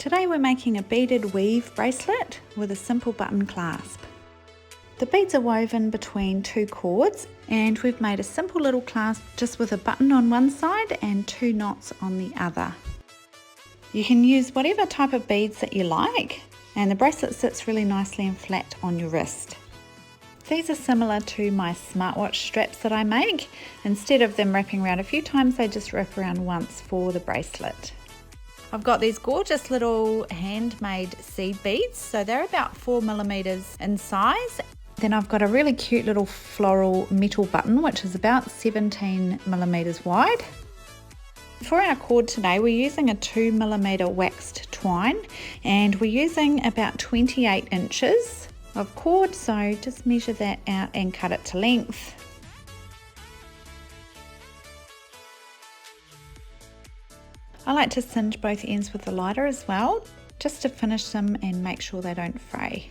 Today we're making a beaded weave bracelet with a simple button clasp. The beads are woven between two cords and we've made a simple little clasp just with a button on one side and 2 knots on the other. You can use whatever type of beads that you like, and the bracelet sits really nicely and flat on your wrist. These are similar to my smartwatch straps that I make. Instead of them wrapping around a few times, they just wrap around once for the bracelet. I've got these gorgeous little handmade seed beads, so they're about 4mm in size. Then I've got a really cute little floral metal button which is about 17mm wide. For our cord today we're using a 2mm waxed twine and we're using about 28 inches of cord, so just measure that out and cut it to length. I like to singe both ends with the lighter as well, just to finish them and make sure they don't fray.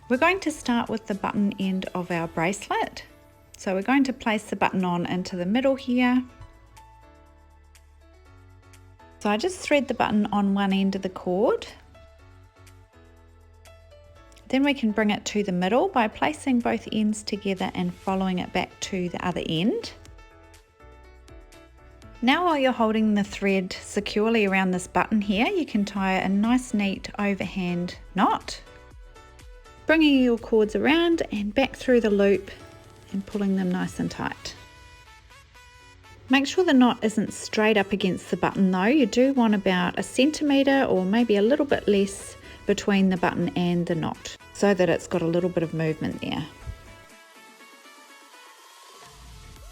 We're going to start with the button end of our bracelet. So we're going to place the button on into the middle here. So I just thread the button on one end of the cord. Then we can bring it to the middle by placing both ends together and following it back to the other end. Now while you're holding the thread securely around this button here, you can tie a nice neat overhand knot. Bringing your cords around and back through the loop and pulling them nice and tight. Make sure the knot isn't straight up against the button though. You do want about 1 centimetre or maybe a little bit less between the button and the knot so that it's got a little bit of movement there.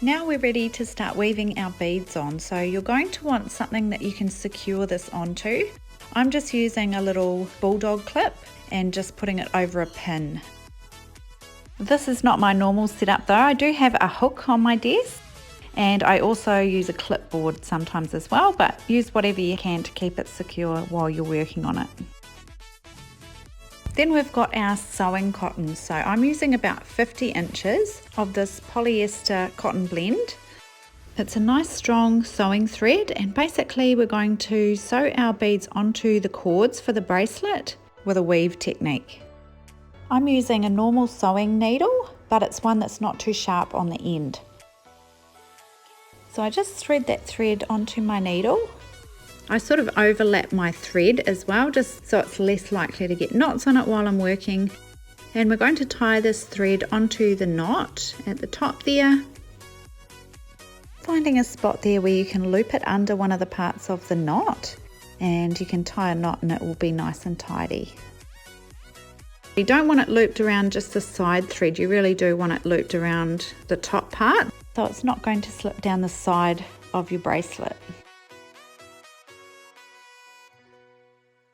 Now we're ready to start weaving our beads on, so you're going to want something that you can secure this onto. I'm just using a little bulldog clip and just putting it over a pin. This is not my normal setup though. I do have a hook on my desk and I also use a clipboard sometimes as well, but use whatever you can to keep it secure while you're working on it. Then we've got our sewing cotton. So I'm using about 50 inches of this polyester cotton blend. It's a nice strong sewing thread and basically we're going to sew our beads onto the cords for the bracelet with a weave technique. I'm using a normal sewing needle, but it's one that's not too sharp on the end. So I just thread that thread onto my needle. I sort of overlap my thread as well, just so it's less likely to get knots on it while I'm working. And we're going to tie this thread onto the knot at the top there. Finding a spot there where you can loop it under one of the parts of the knot, and you can tie a knot and it will be nice and tidy. You don't want it looped around just the side thread, you really do want it looped around the top part, so it's not going to slip down the side of your bracelet.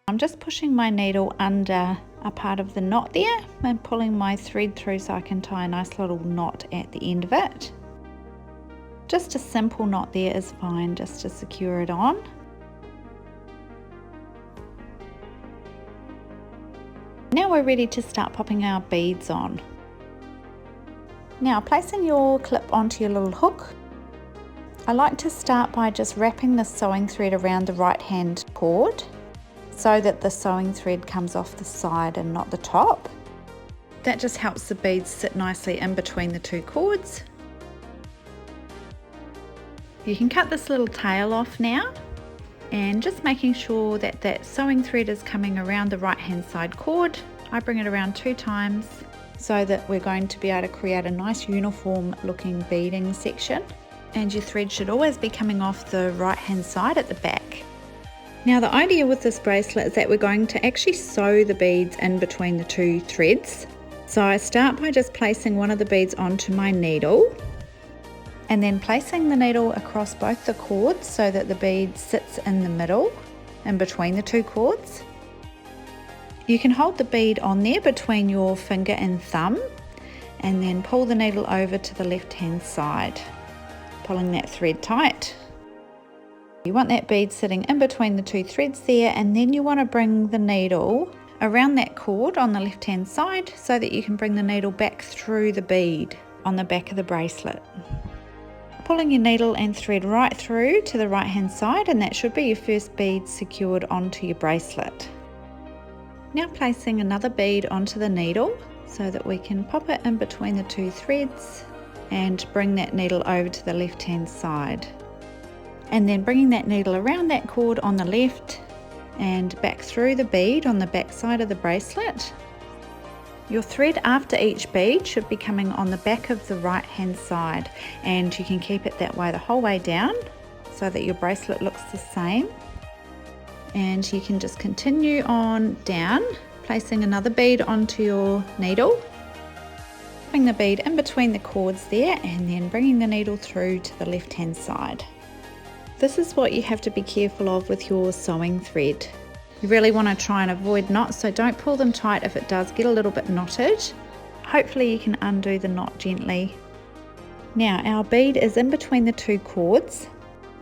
I'm just pushing my needle under a part of the knot there and pulling my thread through so I can tie a nice little knot at the end of it. Just a simple knot there is fine, just to secure it on. Now we're ready to start popping our beads on. Now placing your clip onto your little hook, I like to start by just wrapping the sewing thread around the right hand cord so that the sewing thread comes off the side and not the top. That just helps the beads sit nicely in between the two cords. You can cut this little tail off now and just making sure that that sewing thread is coming around the right hand side cord. I bring it around 2 times so that we're going to be able to create a nice uniform looking beading section, and your thread should always be coming off the right hand side at the back. Now the idea with this bracelet is that we're going to actually sew the beads in between the 2 threads. So I start by just placing one of the beads onto my needle and then placing the needle across both the cords so that the bead sits in the middle in between the 2 cords. You can hold the bead on there between your finger and thumb and then pull the needle over to the left hand side, pulling that thread tight. You want that bead sitting in between the 2 threads there, and then you want to bring the needle around that cord on the left hand side so that you can bring the needle back through the bead on the back of the bracelet. Pulling your needle and thread right through to the right hand side, and that should be your first bead secured onto your bracelet. Now placing another bead onto the needle so that we can pop it in between the two threads and bring that needle over to the left hand side. And then bringing that needle around that cord on the left and back through the bead on the back side of the bracelet. Your thread after each bead should be coming on the back of the right hand side, and you can keep it that way the whole way down so that your bracelet looks the same. And you can just continue on down, placing another bead onto your needle, putting the bead in between the cords there, and then bringing the needle through to the left hand side. This is what you have to be careful of with your sewing thread. You really want to try and avoid knots, so don't pull them tight if it does get a little bit knotted. Hopefully you can undo the knot gently. Now our bead is in between the two cords,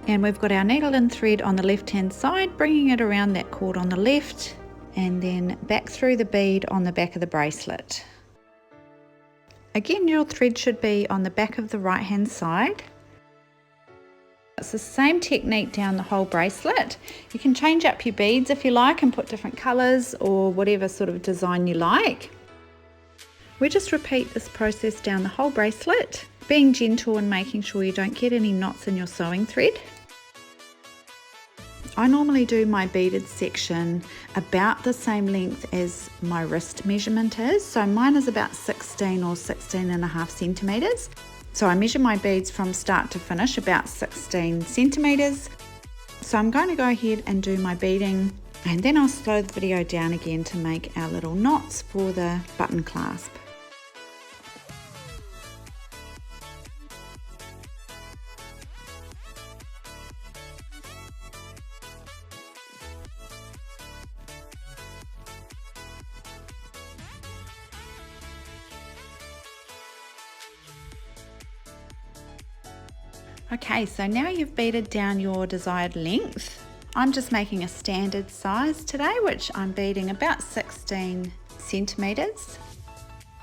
and we've got our needle and thread on the left hand side, bringing it around that cord on the left and then back through the bead on the back of the bracelet. Again, your thread should be on the back of the right hand side. It's the same technique down the whole bracelet. You can change up your beads if you like and put different colours or whatever sort of design you like. We just repeat this process down the whole bracelet, being gentle and making sure you don't get any knots in your sewing thread. I normally do my beaded section about the same length as my wrist measurement is. So mine is about 16 or 16.5 centimetres. So I measure my beads from start to finish about 16 centimetres. So I'm going to go ahead and do my beading, and then I'll slow the video down again to make our little knots for the button clasp. Okay, so now you've beaded down your desired length. I'm just making a standard size today, which I'm beading about 16 centimetres.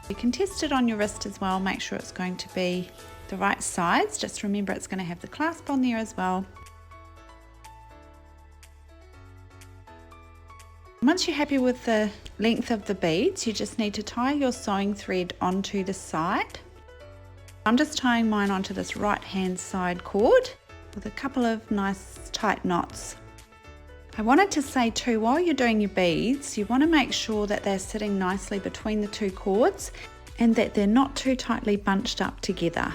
You can test it on your wrist as well, make sure it's going to be the right size. Just remember it's going to have the clasp on there as well. Once you're happy with the length of the beads, you just need to tie your sewing thread onto the side. I'm just tying mine onto this right hand side cord with a couple of nice tight knots. I wanted to say too, while you're doing your beads, you want to make sure that they're sitting nicely between the two cords and that they're not too tightly bunched up together.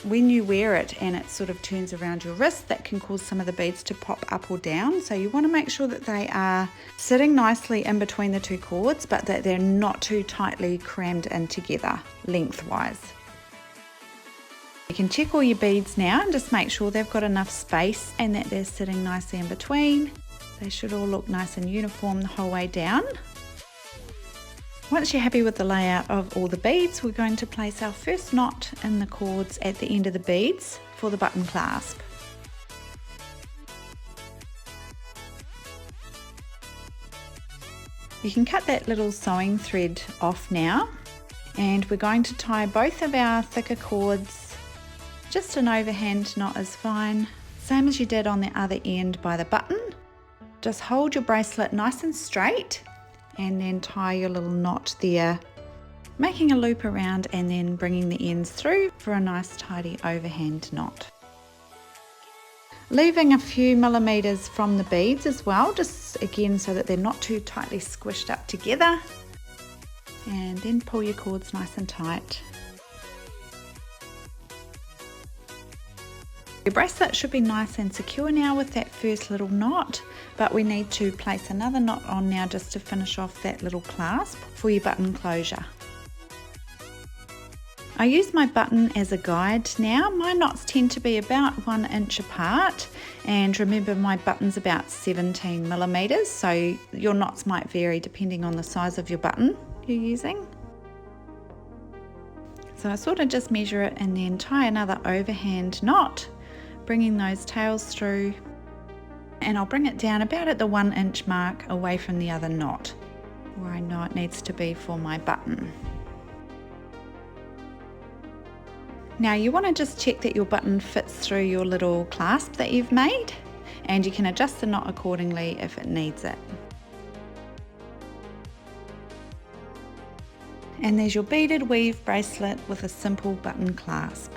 When you wear it and it sort of turns around your wrist, that can cause some of the beads to pop up or down. So you want to make sure that they are sitting nicely in between the two cords, but that they're not too tightly crammed in together lengthwise. You can check all your beads now and just make sure they've got enough space and that they're sitting nicely in between. They should all look nice and uniform the whole way down. Once you're happy with the layout of all the beads, we're going to place our first knot in the cords at the end of the beads for the button clasp. You can cut that little sewing thread off now, and we're going to tie both of our thicker cords. Just an overhand knot is fine, same as you did on the other end by the button. Just hold your bracelet nice and straight and then tie your little knot there, making a loop around and then bringing the ends through for a nice tidy overhand knot. Leaving a few millimeters from the beads as well, just again so that they're not too tightly squished up together, and then pull your cords nice and tight. Your bracelet should be nice and secure now with that first little knot, but we need to place another knot on now just to finish off that little clasp for your button closure. I use my button as a guide now. My knots tend to be about 1 inch apart, and remember my button's about 17 millimeters, so your knots might vary depending on the size of your button you're using. So I sort of just measure it and then tie another overhand knot, bringing those tails through, and I'll bring it down about at the 1 inch mark away from the other knot where I know it needs to be for my button. Now you want to just check that your button fits through your little clasp that you've made, and you can adjust the knot accordingly if it needs it. And there's your beaded weave bracelet with a simple button clasp.